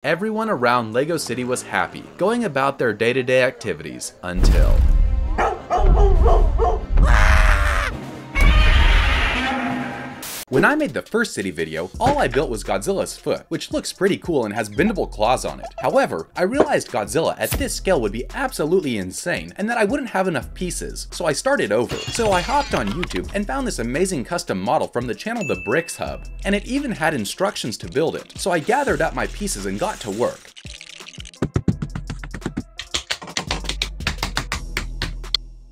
Everyone around Lego City was happy, going about their day-to-day activities, until... When I made the first city video, all I built was Godzilla's foot, which looks pretty cool and has bendable claws on it. However, I realized Godzilla at this scale would be absolutely insane, and that I wouldn't have enough pieces, so I started over. So I hopped on YouTube and found this amazing custom model from the channel The Bricks Hub, and it even had instructions to build it. So I gathered up my pieces and got to work.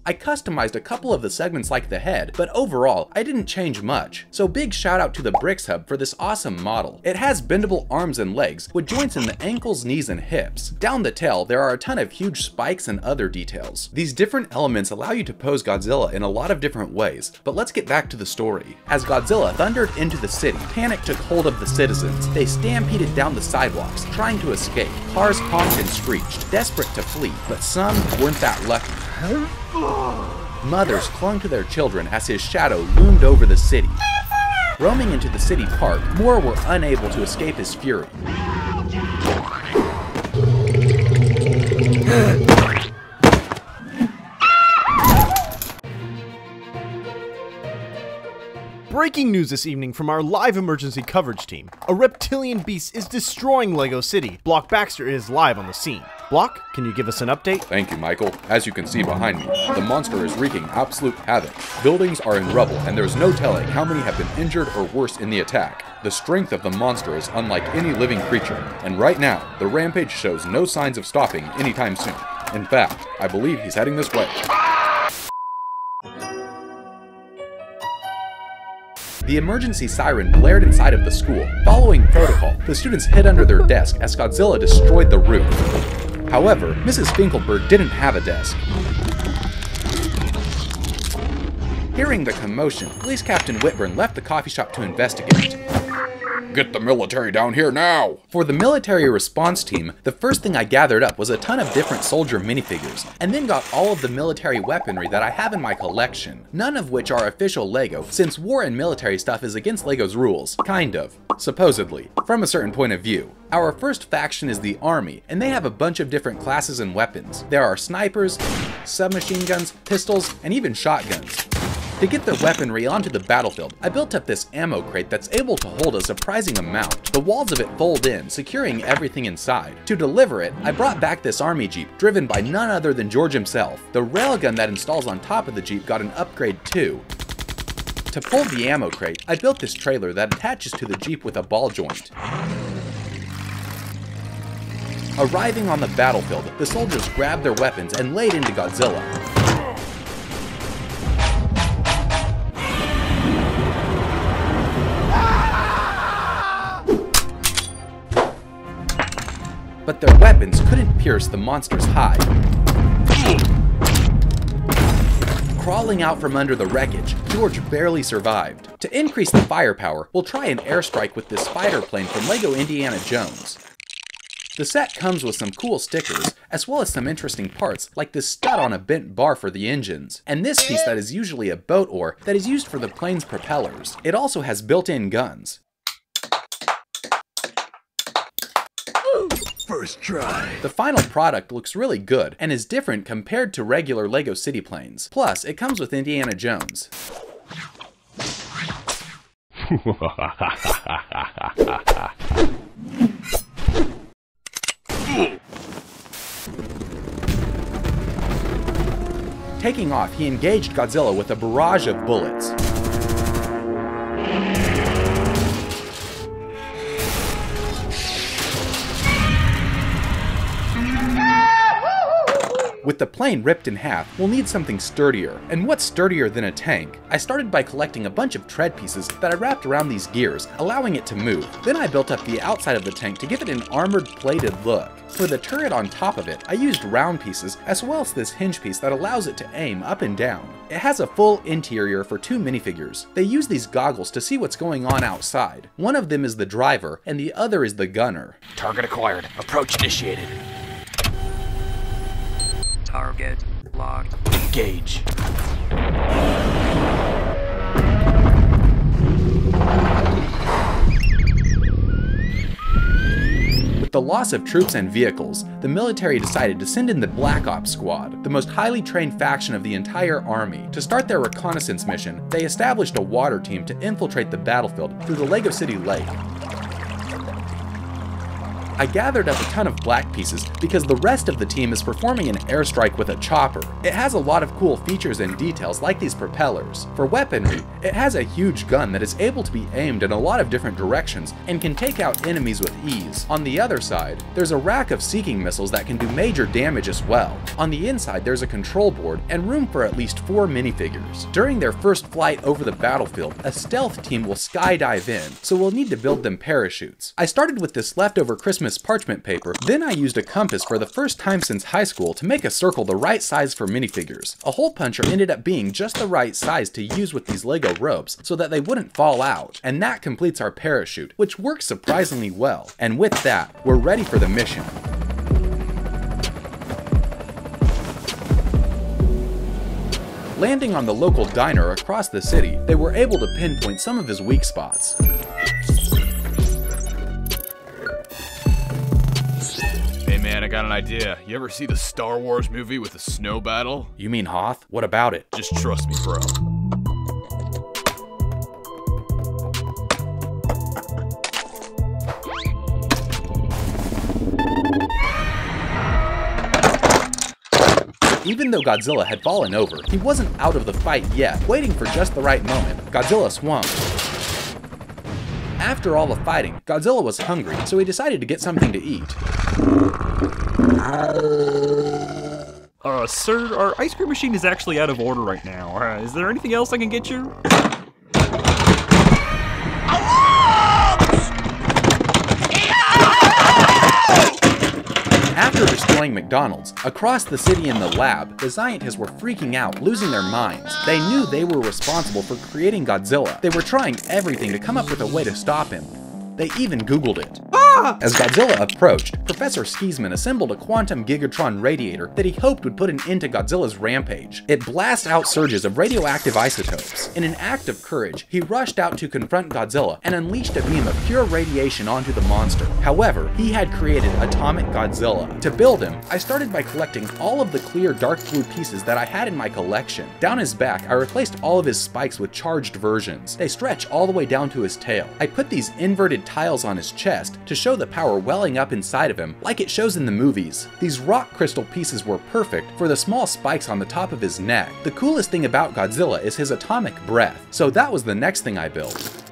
I customized a couple of the segments like the head, but overall, I didn't change much. So big shout out to the Bricks Hub for this awesome model. It has bendable arms and legs with joints in the ankles, knees, and hips. Down the tail, there are a ton of huge spikes and other details. These different elements allow you to pose Godzilla in a lot of different ways, but let's get back to the story. As Godzilla thundered into the city, panic took hold of the citizens. They stampeded down the sidewalks, trying to escape. Cars honked and screeched, desperate to flee, but some weren't that lucky. Mothers clung to their children as his shadow loomed over the city. Roaming into the city park, more were unable to escape his fury. Breaking news this evening from our live emergency coverage team. A reptilian beast is destroying Lego City. Block Baxter is live on the scene. Block, can you give us an update? Thank you, Michael. As you can see behind me, the monster is wreaking absolute havoc. Buildings are in rubble, and there's no telling how many have been injured or worse in the attack. The strength of the monster is unlike any living creature, and right now, the rampage shows no signs of stopping anytime soon. In fact, I believe he's heading this way. The emergency siren blared inside of the school. Following protocol, the students hid under their desk as Godzilla destroyed the roof. However, Mrs. Finkelberg didn't have a desk. Hearing the commotion, Police Captain Whitburn left the coffee shop to investigate. Get the military down here now! For the military response team, the first thing I gathered up was a ton of different soldier minifigures, and then got all of the military weaponry that I have in my collection, none of which are official Lego, since war and military stuff is against Lego's rules. Kind of. Supposedly. From a certain point of view. Our first faction is the Army, and they have a bunch of different classes and weapons. There are snipers, submachine guns, pistols, and even shotguns. To get their weaponry onto the battlefield, I built up this ammo crate that's able to hold a surprising amount. The walls of it fold in, securing everything inside. To deliver it, I brought back this army jeep, driven by none other than George himself. The railgun that installs on top of the jeep got an upgrade too. To pull the ammo crate, I built this trailer that attaches to the jeep with a ball joint. Arriving on the battlefield, the soldiers grabbed their weapons and laid into Godzilla. But their weapons couldn't pierce the monster's hide. Crawling out from under the wreckage, George barely survived. To increase the firepower, we'll try an airstrike with this fighter plane from Lego Indiana Jones. The set comes with some cool stickers, as well as some interesting parts, like this stud on a bent bar for the engines, and this piece that is usually a boat oar that is used for the plane's propellers. It also has built-in guns. First try. The final product looks really good and is different compared to regular Lego City planes. Plus, it comes with Indiana Jones. Taking off, he engaged Godzilla with a barrage of bullets. With the plane ripped in half, we'll need something sturdier. And what's sturdier than a tank? I started by collecting a bunch of tread pieces that I wrapped around these gears, allowing it to move. Then I built up the outside of the tank to give it an armored plated look. For the turret on top of it, I used round pieces, as well as this hinge piece that allows it to aim up and down. It has a full interior for two minifigures. They use these goggles to see what's going on outside. One of them is the driver, and the other is the gunner. Target acquired. Approach initiated. Target locked. Engage. With the loss of troops and vehicles, the military decided to send in the Black Ops Squad, the most highly trained faction of the entire army. To start their reconnaissance mission, they established a water team to infiltrate the battlefield through the Lego City Lake. I gathered up a ton of black pieces because the rest of the team is performing an airstrike with a chopper. It has a lot of cool features and details like these propellers. For weaponry, it has a huge gun that is able to be aimed in a lot of different directions and can take out enemies with ease. On the other side, there's a rack of seeking missiles that can do major damage as well. On the inside, there's a control board and room for at least 4 minifigures. During their first flight over the battlefield, a stealth team will skydive in, so we'll need to build them parachutes. I started with this leftover Christmas parchment paper, then I used a compass for the first time since high school to make a circle the right size for minifigures. A hole puncher ended up being just the right size to use with these Lego ropes so that they wouldn't fall out, and that completes our parachute, which works surprisingly well. And with that, we're ready for the mission. Landing on the local diner across the city, they were able to pinpoint some of his weak spots. Hey man, I got an idea. You ever see the Star Wars movie with the snow battle? You mean Hoth? What about it? Just trust me, bro. Even though Godzilla had fallen over, he wasn't out of the fight yet. Waiting for just the right moment, Godzilla swung. After all the fighting, Godzilla was hungry, so he decided to get something to eat. Sir, our ice cream machine is actually out of order right now. Is there anything else I can get you? After destroying McDonald's, across the city in the lab, the scientists were freaking out, losing their minds. They knew they were responsible for creating Godzilla. They were trying everything to come up with a way to stop him. They even Googled it. As Godzilla approached, Professor Skeesman assembled a quantum gigatron radiator that he hoped would put an end to Godzilla's rampage. It blasts out surges of radioactive isotopes. In an act of courage, he rushed out to confront Godzilla and unleashed a beam of pure radiation onto the monster. However, he had created Atomic Godzilla. To build him, I started by collecting all of the clear dark blue pieces that I had in my collection. Down his back, I replaced all of his spikes with charged versions. They stretch all the way down to his tail. I put these inverted tiles on his chest to show the power welling up inside of him like it shows in the movies. These rock crystal pieces were perfect for the small spikes on the top of his neck. The coolest thing about Godzilla is his atomic breath, so that was the next thing I built.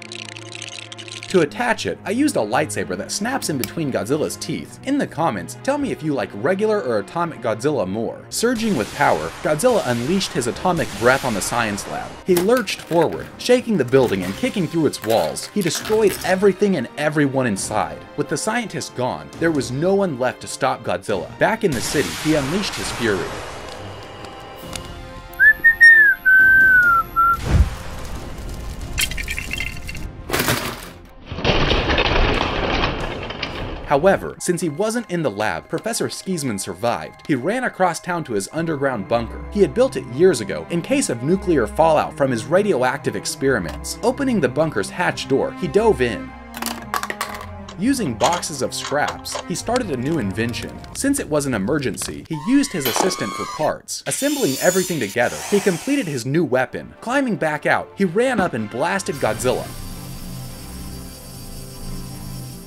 To attach it, I used a lightsaber that snaps in between Godzilla's teeth. In the comments, tell me if you like regular or Atomic Godzilla more. Surging with power, Godzilla unleashed his atomic breath on the science lab. He lurched forward, shaking the building and kicking through its walls. He destroyed everything and everyone inside. With the scientists gone, there was no one left to stop Godzilla. Back in the city, he unleashed his fury. However, since he wasn't in the lab, Professor Skeesman survived. He ran across town to his underground bunker. He had built it years ago in case of nuclear fallout from his radioactive experiments. Opening the bunker's hatch door, he dove in. Using boxes of scraps, he started a new invention. Since it was an emergency, he used his assistant for parts. Assembling everything together, he completed his new weapon. Climbing back out, he ran up and blasted Godzilla.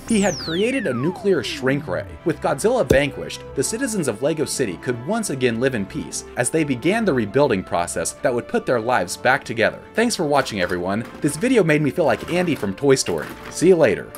He had created a nuclear shrink ray. With Godzilla vanquished, the citizens of Lego City could once again live in peace as they began the rebuilding process that would put their lives back together. Thanks for watching, everyone. This video made me feel like Andy from Toy Story. See you later.